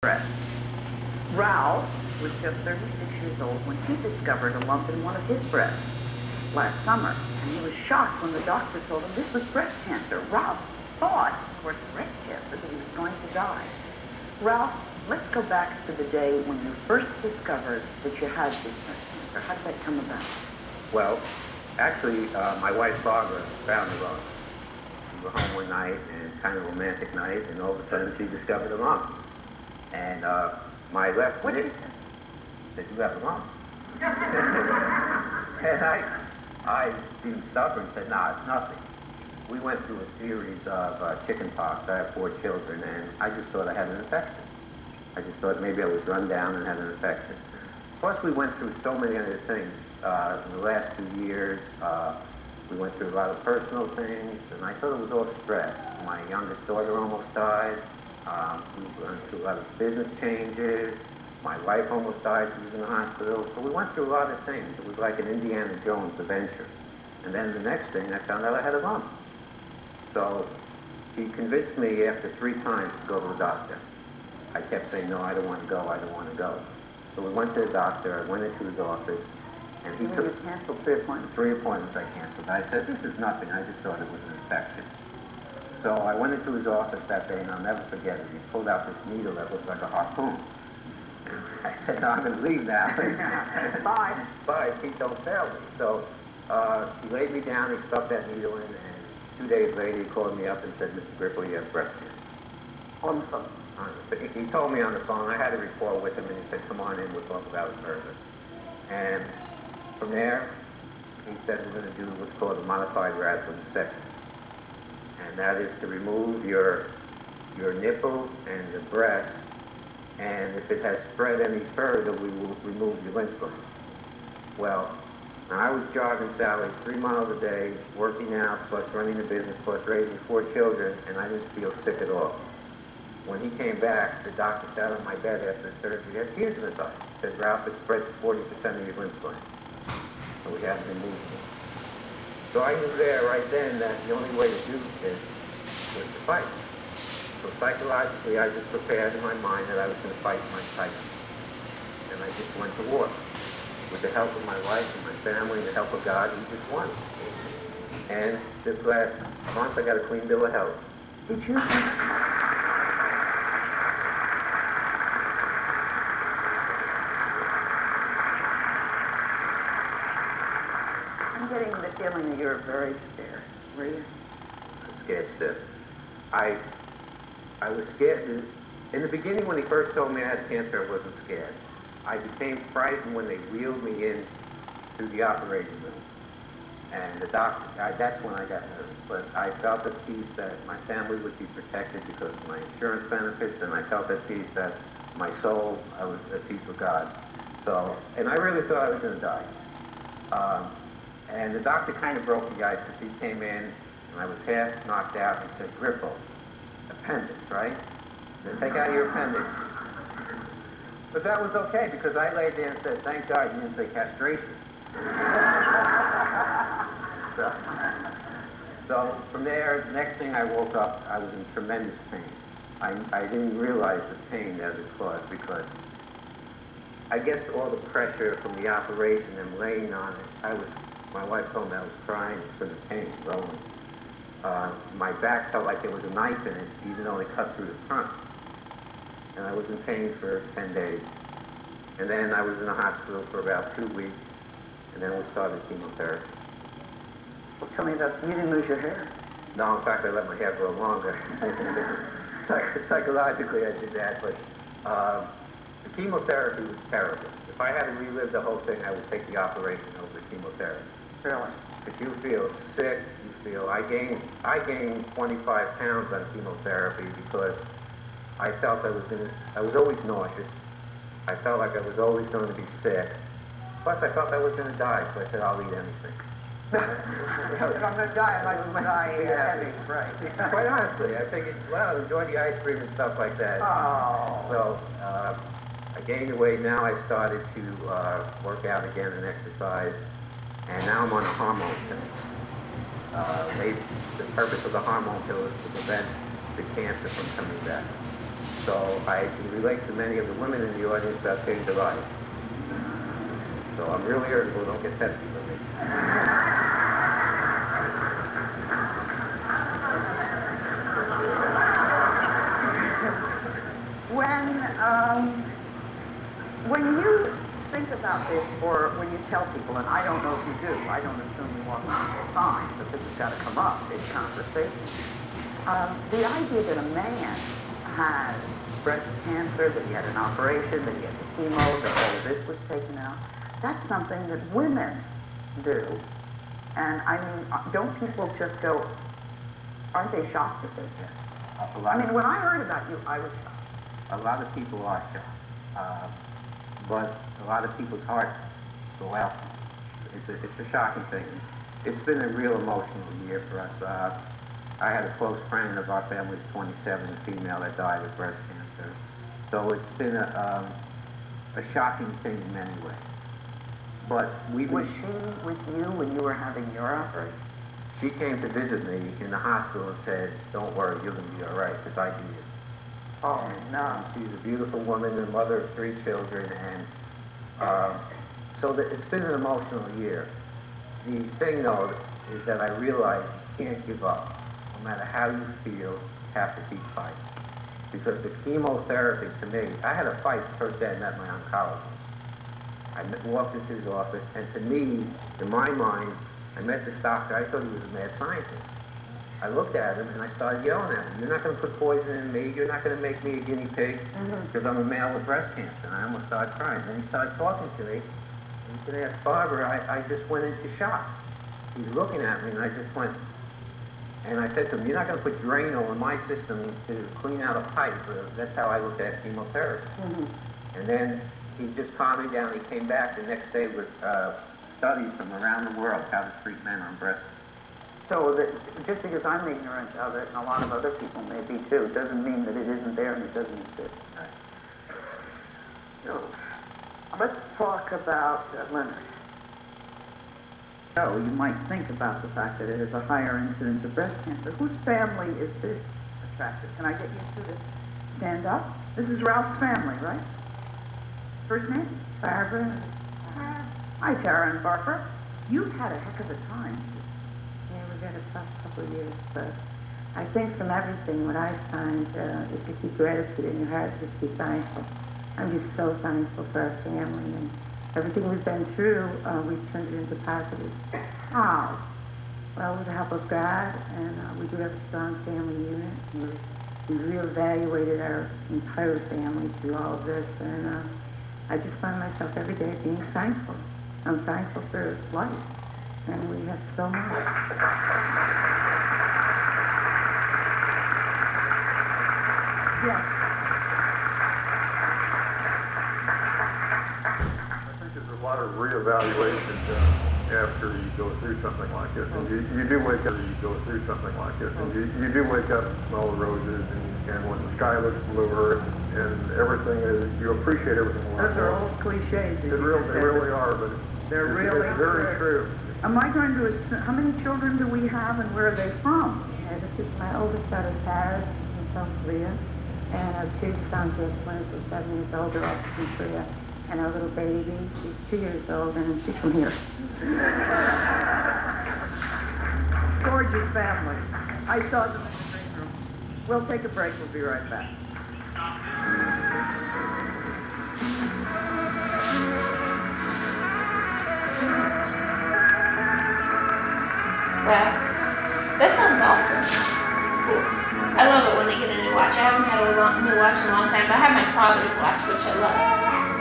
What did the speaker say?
breast. Ralph was just 36 years old when he discovered a lump in one of his breasts last summer, and he was shocked when the doctor told him this was breast cancer. Ralph thought, of course, breast cancer, that he was going to die. Ralph, let's go back to the day when you first discovered that you had this breast cancer. How did that come about? Well, actually, my wife Barbara found the lump. We were home one night, and kind of a romantic night, and all of a sudden she discovered a lump. And my left What did knee you say? said, "You have a lump." And I being stubborn, said, "Nah, it's nothing." We went through a series of chicken pox. I have 4 children, and I just thought I had an infection. I just thought maybe I was run down and had an infection. Plus, we went through so many other things. In the last 2 years, we went through a lot of personal things, and I thought it was all stress. My youngest daughter almost died. We went through a lot of business changes. My wife almost died. She was in the hospital. So we went through a lot of things. It was like an Indiana Jones adventure. And then the next thing, I found out I had a lump. So he convinced me after 3 times to go to the doctor. I kept saying, "No, I don't want to go. I don't want to go." So we went to the doctor. I went into his office, and he took... You canceled 3 appointments? 3 appointments I canceled. I said, "This is nothing. I just thought it was an infection." So I went into his office that day, and I'll never forget it. He pulled out this needle that looked like a harpoon. And I said, "No, I'm going to leave now." Bye. Bye. Pete, don't fail me. So he laid me down. He stuck that needle in, and 2 days later, he called me up and said, "Mr. Grippo, you have breast cancer." On the phone. He told me on the phone. I had a report with him, and he said, "Come on in. We'll talk about it further." And from there, he said, "We're going to do what's called a modified radical dissection. And that is to remove your nipple and the breast, and if it has spread any further, we will remove your lymph glands." Well, I was jogging Sally 3 miles a day, working out, plus running a business, plus raising 4 children, and I didn't feel sick at all. When he came back, the doctor sat on my bed after the surgery. He had tears in his eyes. He said, "Ralph, it spread to 40% of your lymph glands. So we have to remove them." So I knew there, right then, that the only way to do this was to fight. So psychologically, I just prepared in my mind that I was going to fight my Titan. And I just went to war. With the help of my wife and my family and the help of God, we just won. And this last month, I got a clean bill of health. Did you? I'm getting the feeling that you're very scared. Were you? I'm scared stiff. I was scared. In the beginning, when he first told me I had cancer, I wasn't scared. I became frightened when they wheeled me in to the operating room. And the doctor, that's when I got nervous. But I felt at peace that my family would be protected because of my insurance benefits, and I felt at peace that my soul, I was at peace with God. So, and I really thought I was going to die. And the doctor kind of broke the ice because he came in, and I was half knocked out, and he said, "Grippo, appendix, right? Then take out your appendix." But that was okay, because I laid there and said, "Thank God you didn't say castration." So from there, the next thing I woke up, I was in tremendous pain. I didn't realize the pain that it caused, because I guess all the pressure from the operation and laying on it, my wife told me I was crying for the pain, rolling. My back felt like there was a knife in it, even though it cut through the front. And I was in pain for 10 days. And then I was in the hospital for about 2 weeks, and then we started chemotherapy. Well, tell me about, you didn't lose your hair. No, in fact, I let my hair grow longer. Psychologically, I did that, but the chemotherapy was terrible. If I had to relive the whole thing, I would take the operation over chemotherapy. Really? Because you feel sick, you feel, I gained 25 pounds on chemotherapy because I felt I was always nauseous. I felt like I was always going to be sick. Plus, I felt I was going to die, so I said, "I'll eat anything." If I'm going to die, I might as well die heavy. Right. Quite honestly, I figured, well, enjoy the ice cream and stuff like that. Oh. So I gained the weight. Now I started to work out again and exercise. And now I'm on a hormone pill. The purpose of the hormone pill is to prevent the cancer from coming back. So I can relate to many of the women in the audience that came to life. So I'm really irritable, don't get tested with me. When you think about this, or when you tell people, and I don't know if you do, I don't assume you want people sign, but this has got to come up in conversation. The idea that a man has breast cancer, that he had an operation, that he had the chemo, that all of this was taken out, that's something that women do. And I mean, don't people just go, aren't they shocked at this? I mean, when I heard about you, I was shocked. A lot of people are shocked. But a lot of people's hearts go out. It's a shocking thing. It's been a real emotional year for us. I had a close friend of our family's 27, a female that died of breast cancer. So it's been a shocking thing in many ways. But was she with you when you were having your operation? She came to visit me in the hospital and said, "Don't worry, you're going to be all right, because I do it." Oh, no. She's a beautiful woman, the mother of 3 children, and so it's been an emotional year. The thing, though, is that I realize you can't give up. No matter how you feel, you have to keep fighting. Because the chemotherapy, to me, I had a fight the first day I met my oncologist. I walked into his office, and to me, in my mind, I met this doctor, I thought he was a mad scientist. I looked at him and I started yelling at him. "You're not going to put poison in me. You're not going to make me a guinea pig because I'm a male with breast cancer." And I almost started crying. Then he started talking to me. And he said, "Ask Barbara." I just went into shock. He's looking at me and I just went. And I said to him, "You're not going to put Drano in my system to clean out a pipe." That's how I looked at chemotherapy. And then he just calmed me down. He came back the next day with studies from around the world how to treat men on breast cancer. So just because I'm ignorant of it, and a lot of other people may be too, doesn't mean that it isn't there and it doesn't exist. So, let's talk about Leonard. So you might think about the fact that it has a higher incidence of breast cancer. Whose family is this attractive? Can I get you two to stand up? This is Ralph's family, right? First name? Barbara. Hi, Tara and Barbara. You've had a heck of a time. Yeah, we've had a tough couple of years, but I think from everything, what I find is to keep gratitude in your heart, just be thankful. I'm just so thankful for our family and everything we've been through, we've turned it into positive. How? Well, with the help of God, and we do have a strong family unit. We reevaluated our entire family through all of this, and I just find myself every day being thankful. I'm thankful for life. And we have so much. Yes. I think there's a lot of reevaluation done after you go through something like this. And you do wake up, you go through something like this. And you do wake up and smell the roses, and when the sky looks bluer and everything is, you appreciate everything. Those are old cliches. They really are, but they're it's really very true. Am I going to assume, how many children do we have and where are they from? Yeah, this is my oldest daughter, Tara, from South Korea. And our 2 sons are twins, who are 7 years old, they're also from Korea. And our little baby, she's 2 years old, and she's from here. Gorgeous family. I saw them in the green room. We'll take a break. We'll be right back. Wow, that sounds awesome. I love it when they get a new watch. I haven't had a new watch in a long time, but I have my father's watch, which I love.